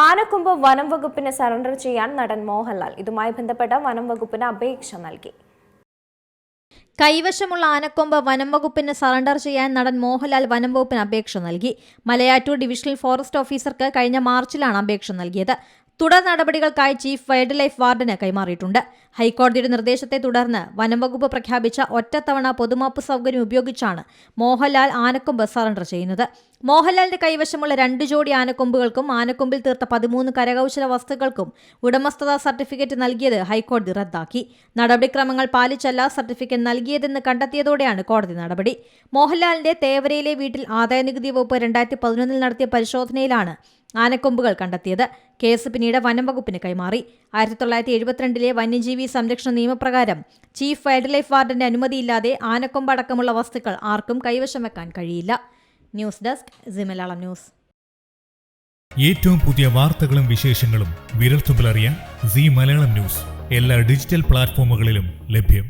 ആനക്കൊമ്പ് വനം വകുപ്പിന് സറണ്ടർ ചെയ്യാൻ നടൻ മോഹൻലാൽ ഇതുമായി ബന്ധപ്പെട്ട വനം വകുപ്പിന് അപേക്ഷ നൽകി. കൈവശമുള്ള ആനക്കൊമ്പ് വനം വകുപ്പിന് സറണ്ടർ ചെയ്യാൻ നടൻ മോഹൻലാൽ വനം വകുപ്പിന് അപേക്ഷ നൽകി. മലയാറ്റൂർ ഡിവിഷണൽ ഫോറസ്റ്റ് ഓഫീസർക്ക് കഴിഞ്ഞ മാർച്ചിലാണ് അപേക്ഷ നൽകിയത്. തുടർ നടപടികൾക്കായി ചീഫ് വൈൽഡ് ലൈഫ് വാർഡന് കൈമാറിയിട്ടുണ്ട്. ഹൈക്കോടതിയുടെ നിർദ്ദേശത്തെ തുടർന്ന് വനംവകുപ്പ് പ്രഖ്യാപിച്ച ഒറ്റത്തവണ പൊതുമാപ്പ് സൗകര്യം ഉപയോഗിച്ചാണ് മോഹൻലാൽ ആനക്കൊമ്പ് സറണ്ടർ ചെയ്യുന്നത്. മോഹൻലാലിന്റെ കൈവശമുള്ള 2 ജോഡി ആനക്കൊമ്പുകൾക്കും ആനക്കൊമ്പിൽ തീർത്ത 13 കരകൗശല വസ്തുക്കൾക്കും ഉടമസ്ഥതാ സർട്ടിഫിക്കറ്റ് നൽകിയത് ഹൈക്കോടതി റദ്ദാക്കി. നടപടിക്രമങ്ങൾ പാലിച്ചല്ല സർട്ടിഫിക്കറ്റ് നൽകിയതെന്ന് കണ്ടെത്തിയതോടെയാണ് കോടതി നടപടി. മോഹൻലാലിന്റെ തേവരയിലെ വീട്ടിൽ ആദായനികുതി വകുപ്പ് 2011 നടത്തിയ പരിശോധനയിലാണ് ആനക്കൊമ്പുകൾ കണ്ടെത്തിയത്. കേസ് പിന്നീട് വനം വകുപ്പിന് കൈമാറി. 1972 വന്യജീവി സംരക്ഷണ നിയമപ്രകാരം ചീഫ് വൈൽഡ് ലൈഫ് വാർഡന്റെ അനുമതിയില്ലാതെ ആനക്കൊമ്പ് അടക്കമുള്ള വസ്തുക്കൾ ആർക്കും കൈവശം വെക്കാൻ കഴിയില്ല. News desk C Malayalam news. ഏറ്റവും പുതിയ വാർത്തകളും വിശേഷങ്ങളും വിരൽത്തുമ്പിലറിയാൻ സി മലയാളം ന്യൂസ് എല്ലാ ഡിജിറ്റൽ പ്ലാറ്റ്ഫോമുകളിലും ലഭ്യം.